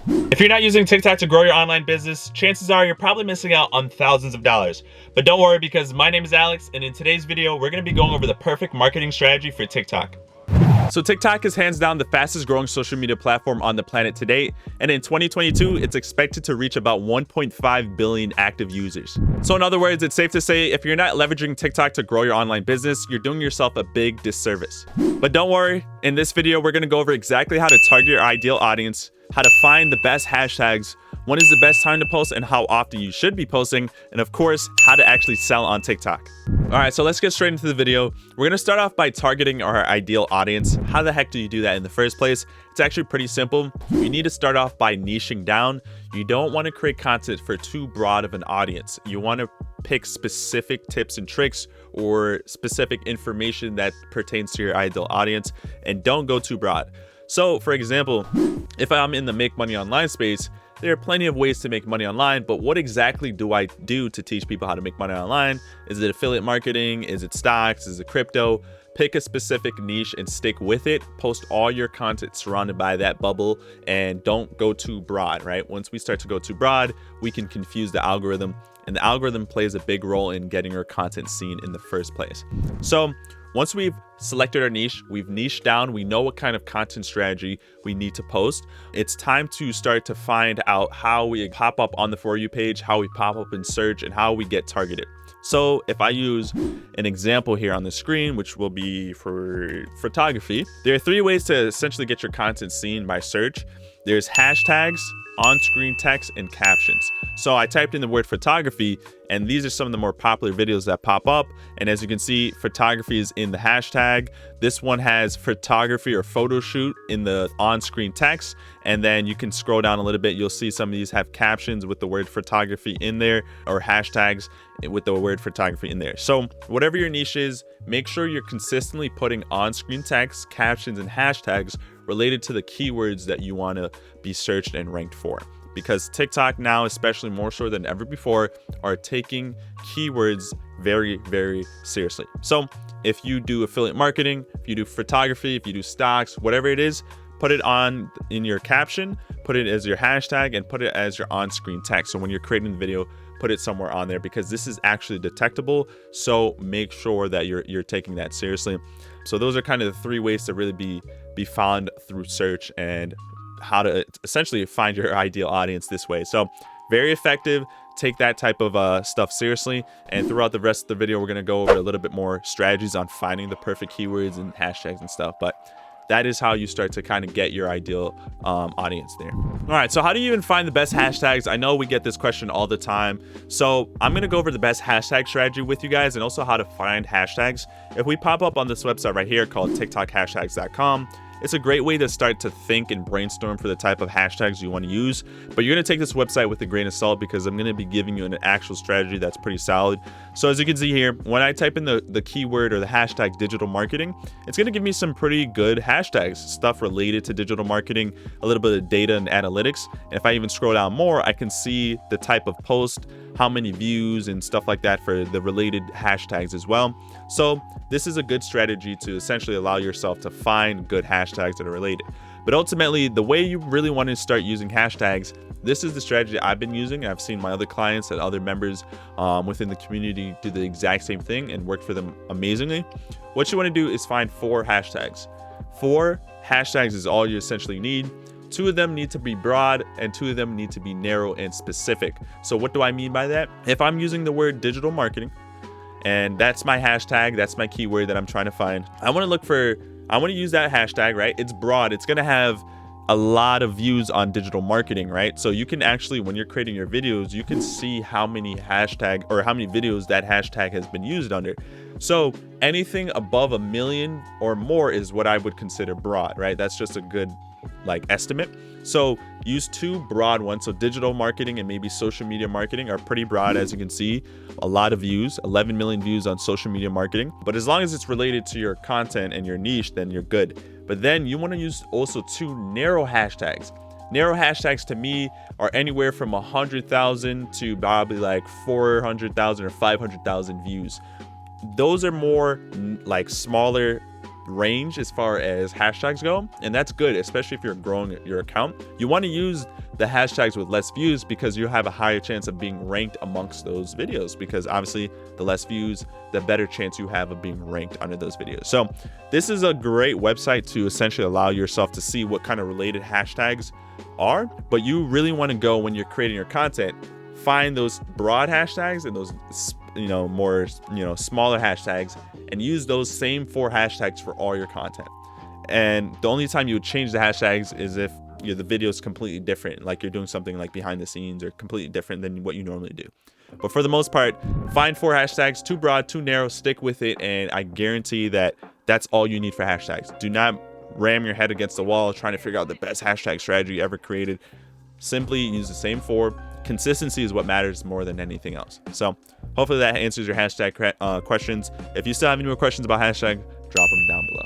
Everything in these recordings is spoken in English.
If you're not using TikTok to grow your online business, chances are you're probably missing out on thousands of dollars. But don't worry, because my name is Alex, and in today's video, we're gonna be going over the perfect marketing strategy for TikTok. So TikTok is hands down the fastest growing social media platform on the planet to date, and in 2022, it's expected to reach about 1.5 billion active users. So in other words, it's safe to say if you're not leveraging TikTok to grow your online business, you're doing yourself a big disservice. But don't worry, in this video, we're gonna go over exactly how to target your ideal audience, how to find the best hashtags, when is the best time to post and how often you should be posting, and of course, how to actually sell on TikTok. All right, so let's get straight into the video. We're gonna start off by targeting our ideal audience. How the heck do you do that in the first place? It's actually pretty simple. You need to start off by niching down. You don't wanna create content for too broad of an audience. You wanna pick specific tips and tricks or specific information that pertains to your ideal audience, and don't go too broad. So for example, if I'm in the make money online space, there are plenty of ways to make money online, but what exactly do I do to teach people how to make money online? Is it affiliate marketing? Is it stocks? Is it crypto? Pick a specific niche and stick with it. Post all your content surrounded by that bubble and don't go too broad, right? Once we start to go too broad, we can confuse the algorithm, and the algorithm plays a big role in getting our content seen in the first place. So once we've selected our niche, we've niched down, we know what kind of content strategy we need to post, it's time to start to find out how we pop up on the For You page, how we pop up in search, and how we get targeted. So if I use an example here on the screen, which will be for photography, there are 3 ways to essentially get your content seen by search. There's hashtags, on-screen text, and captions. So I typed in the word photography, and these are some of the more popular videos that pop up. And as you can see, photography is in the hashtag. This one has photography or photo shoot in the on-screen text. And then you can scroll down a little bit. You'll see some of these have captions with the word photography in there, or hashtags with the word photography in there. So whatever your niche is, make sure you're consistently putting on-screen text, captions, and hashtags related to the keywords that you want to be searched and ranked for. Because TikTok now, especially more so than ever before, are taking keywords very, very seriously. So if you do affiliate marketing, if you do photography, if you do stocks, whatever it is, put it on in your caption, put it as your hashtag, and put it as your on-screen text. So when you're creating the video, put it somewhere on there, because this is actually detectable. So make sure that you're taking that seriously. So those are kind of the 3 ways to really be found through search, and how to essentially find your ideal audience this way. So very effective. Take that type of stuff seriously. And throughout the rest of the video, we're going to go over a little bit more strategies on finding the perfect keywords and hashtags and stuff. But that is how you start to kind of get your ideal audience there. All right, so how do you even find the best hashtags? I know we get this question all the time. So I'm gonna go over the best hashtag strategy with you guys, and also how to find hashtags. If we pop up on this website right here called tiktokhashtags.com, it's a great way to start to think and brainstorm for the type of hashtags you want to use. But you're going to take this website with a grain of salt, because I'm going to be giving you an actual strategy that's pretty solid. So as you can see here, when I type in the keyword or the hashtag digital marketing, it's going to give me some pretty good hashtags, stuff related to digital marketing, a little bit of data and analytics. And if I even scroll down more, I can see the type of post, how many views and stuff like that for the related hashtags as well. So this is a good strategy to essentially allow yourself to find good hashtags that are related. But ultimately, the way you really want to start using hashtags, this is the strategy I've been using. I've seen my other clients and other members within the community do the exact same thing and work for them amazingly. What you want to do is find 4 hashtags. 4 hashtags is all you essentially need. 2 of them need to be broad, and 2 of them need to be narrow and specific. So what do I mean by that? If I'm using the word digital marketing, and that's my hashtag, that's my keyword that I'm trying to find, I want to use that hashtag, right? It's broad. It's going to have a lot of views on digital marketing, right? So you can actually, when you're creating your videos, you can see how many videos that hashtag has been used under. So anything above 1 million or more is what I would consider broad, right? That's just a good estimate. So use 2 broad ones. So digital marketing and maybe social media marketing are pretty broad. As you can see, a lot of views, 11 million views on social media marketing. But as long as it's related to your content and your niche, then you're good. But then you want to use also 2 narrow hashtags. Narrow hashtags to me are anywhere from 100,000 to probably 400,000 or 500,000 views. Those are more smaller range as far as hashtags go, and that's good, especially if you're growing your account. You want to use the hashtags with less views because you have a higher chance of being ranked amongst those videos, because obviously the less views, the better chance you have of being ranked under those videos. So this is a great website to essentially allow yourself to see what kind of related hashtags are, but you really want to go, when you're creating your content, find those broad hashtags and those more smaller hashtags, and use those same 4 hashtags for all your content. And the only time you would change the hashtags is if the video is completely different, like you're doing something like behind the scenes or completely different than what you normally do. But for the most part, find 4 hashtags, too broad, too narrow, stick with it, and I guarantee that that's all you need for hashtags. Do not ram your head against the wall trying to figure out the best hashtag strategy ever created. Simply use the same 4. Consistency is what matters more than anything else. So hopefully that answers your hashtag questions. If you still have any more questions about hashtag, drop them down below.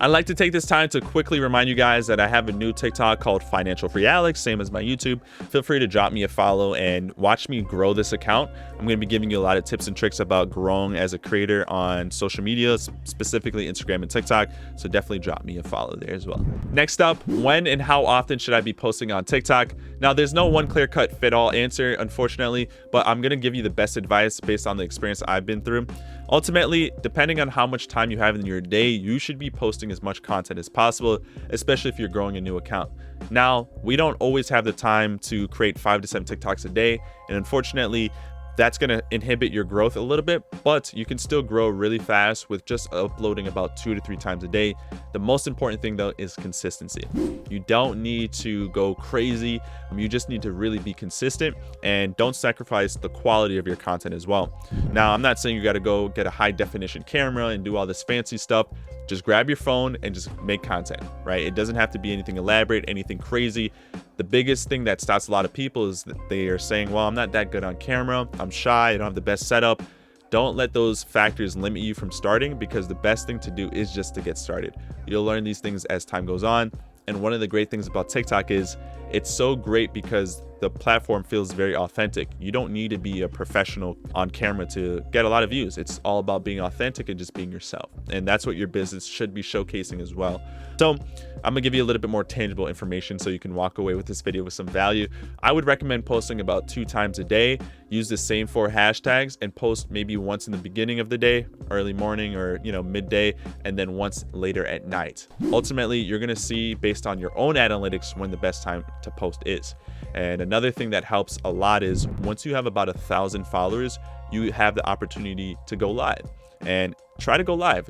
I'd like to take this time to quickly remind you guys that I have a new TikTok called Financial Free Alex, same as my YouTube. Feel free to drop me a follow and watch me grow this account. I'm going to be giving you a lot of tips and tricks about growing as a creator on social media, specifically Instagram and TikTok. So definitely drop me a follow there as well. Next up, when and how often should I be posting on TikTok? Now, there's no one clear-cut fit-all answer, unfortunately, but I'm going to give you the best advice based on the experience I've been through. Ultimately, depending on how much time you have in your day, you should be posting as much content as possible, especially if you're growing a new account. Now, we don't always have the time to create 5 to 7 TikToks a day, and unfortunately, that's going to inhibit your growth a little bit, but you can still grow really fast with just uploading about 2 to 3 times a day. The most important thing though is consistency. You don't need to go crazy. You just need to really be consistent, and don't sacrifice the quality of your content as well. Now, I'm not saying you got to go get a high definition camera and do all this fancy stuff. Just grab your phone and just make content, right? It doesn't have to be anything elaborate, anything crazy. The biggest thing that stops a lot of people is that they are saying, well, I'm not that good on camera, I'm shy, I don't have the best setup. Don't let those factors limit you from starting, because the best thing to do is just to get started. You'll learn these things as time goes on. And one of the great things about TikTok is it's so great because the platform feels very authentic. You don't need to be a professional on camera to get a lot of views. It's all about being authentic and just being yourself. And that's what your business should be showcasing as well. So I'm gonna give you a little bit more tangible information so you can walk away with this video with some value. I would recommend posting about 2 times a day. Use the same 4 hashtags and post maybe once in the beginning of the day, early morning, or midday, and then once later at night. Ultimately, you're gonna see based on your own analytics when the best time to post is. And another thing that helps a lot is once you have about 1,000 followers, you have the opportunity to go live. And try to go live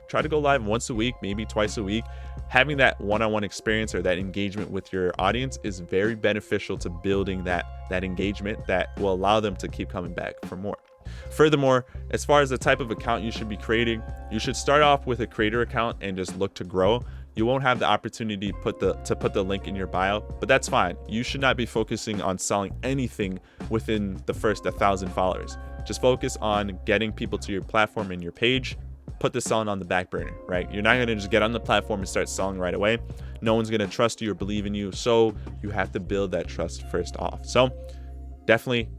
once a week, maybe twice a week. Having that one-on-one experience or that engagement with your audience is very beneficial to building that engagement that will allow them to keep coming back for more. Furthermore, as far as the type of account you should be creating, you should start off with a creator account and just look to grow. You won't have the opportunity to put the link in your bio, but that's fine. You should not be focusing on selling anything within the first 1,000 followers. Just focus on getting people to your platform and your page. Put the selling on the back burner, right? You're not going to just get on the platform and start selling right away. No one's going to trust you or believe in you, so you have to build that trust first off. So definitely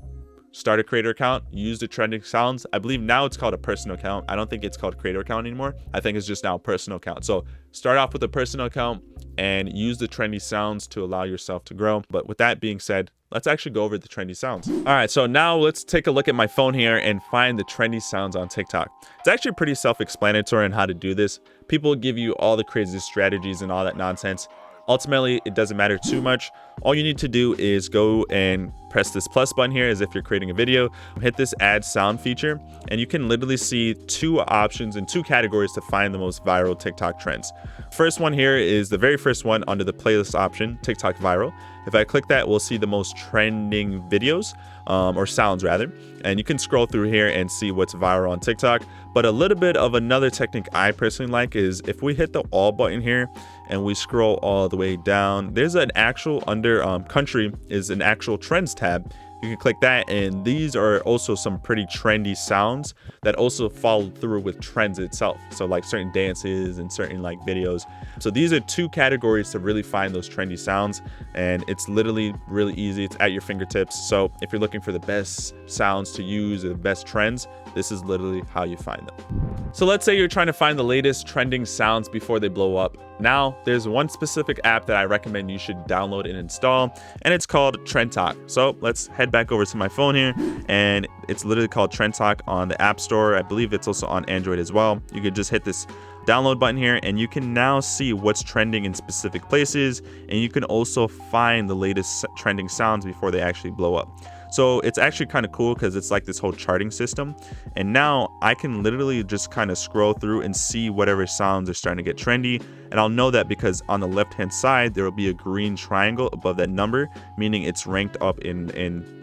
start a creator account, use the trending sounds. I believe now it's called a personal account. I don't think it's called creator account anymore. I think it's just now a personal account. So start off with a personal account and use the trendy sounds to allow yourself to grow. But with that being said, let's actually go over the trendy sounds. All right, so now let's take a look at my phone here and find the trendy sounds on TikTok. It's actually pretty self-explanatory on how to do this. People give you all the crazy strategies and all that nonsense. Ultimately, it doesn't matter too much. All you need to do is go and press this plus button here as if you're creating a video, hit this add sound feature, and you can literally see 2 options and 2 categories to find the most viral TikTok trends. First one here is the very first one under the playlist option, TikTok viral. If I click that, we'll see the most trending videos, or sounds rather, and you can scroll through here and see what's viral on TikTok. But a little bit of another technique I personally like is if we hit the all button here and we scroll all the way down, there's an actual under country is an actual trends tab. You can click that, and these are also some pretty trendy sounds that also follow through with trends itself. So like certain dances and certain like videos. So these are 2 categories to really find those trendy sounds, and it's literally really easy. It's at your fingertips. So if you're looking for the best sounds to use or the best trends, this is literally how you find them. So let's say you're trying to find the latest trending sounds before they blow up. Now, there's one specific app that I recommend you should download and install, and it's called Trend Talk. So let's head back over to my phone here, and it's literally called Trend Talk on the App Store. I believe it's also on Android as well. You could just hit this download button here, and you can now see what's trending in specific places, and you can also find the latest trending sounds before they actually blow up. So it's actually kind of cool because it's like this whole charting system. And now I can literally just kind of scroll through and see whatever sounds are starting to get trendy. And I'll know that because on the left-hand side, there will be a green triangle above that number, meaning it's ranked up in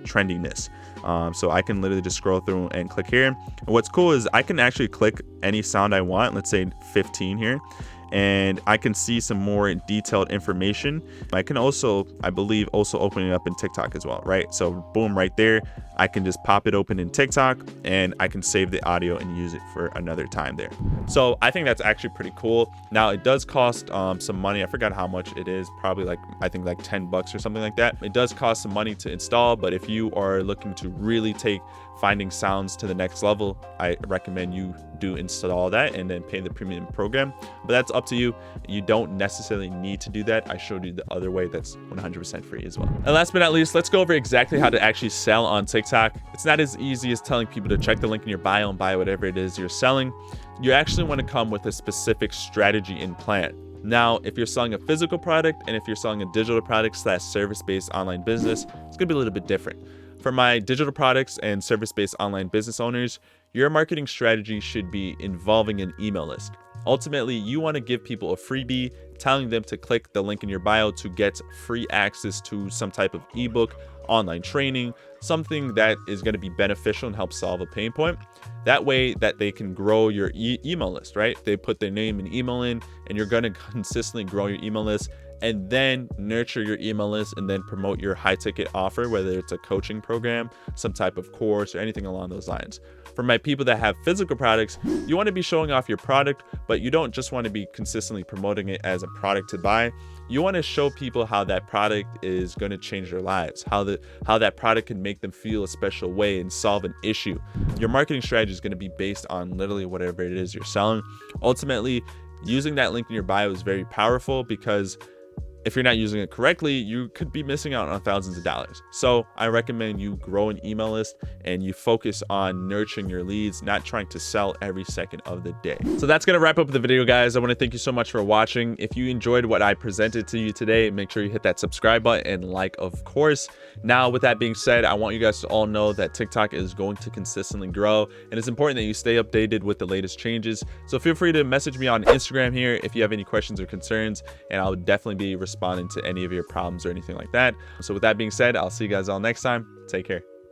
trendiness. So I can literally just scroll through and click here. And what's cool is I can actually click any sound I want, let's say 15 here, and I can see some more detailed information. I can also, I believe, also open it up in TikTok as well, right? So boom, right there, I can just pop it open in TikTok, and I can save the audio and use it for another time there. So I think that's actually pretty cool. Now it does cost some money. I forgot how much it is, probably like, I think like 10 bucks or something like that. It does cost some money to install, but if you are looking to really take finding sounds to the next level, I recommend you do install that and then pay the premium program. But that's up to you. You don't necessarily need to do that. I showed you the other way that's 100% free as well. And last but not least, let's go over exactly how to actually sell on TikTok. It's not as easy as telling people to check the link in your bio and buy whatever it is you're selling. You actually want to come with a specific strategy and plan. Now, if you're selling a physical product and if you're selling a digital product / service-based online business, it's gonna be a little bit different. For my digital products and service-based online business owners, your marketing strategy should be involving an email list. Ultimately, you want to give people a freebie, telling them to click the link in your bio to get free access to some type of ebook, online training, something that is going to be beneficial and help solve a pain point. That way that they can grow your email list, right? They put their name and email in, and you're going to consistently grow your email list, and then nurture your email list and then promote your high ticket offer, whether it's a coaching program, some type of course, or anything along those lines. For my people that have physical products, you want to be showing off your product, but you don't just want to be consistently promoting it as a product to buy. You want to show people how that product is going to change their lives, how that product can make them feel a special way and solve an issue. Your marketing strategy is going to be based on literally whatever it is you're selling. Ultimately, using that link in your bio is very powerful because if you're not using it correctly, you could be missing out on thousands of dollars. So I recommend you grow an email list and you focus on nurturing your leads, not trying to sell every second of the day. So that's gonna wrap up the video, guys. I wanna thank you so much for watching. If you enjoyed what I presented to you today, make sure you hit that subscribe button and like, of course. Now, with that being said, I want you guys to all know that TikTok is going to consistently grow, and it's important that you stay updated with the latest changes. So feel free to message me on Instagram here if you have any questions or concerns, and I'll definitely be responding to any of your problems or anything like that. So with that being said, I'll see you guys all next time. Take care.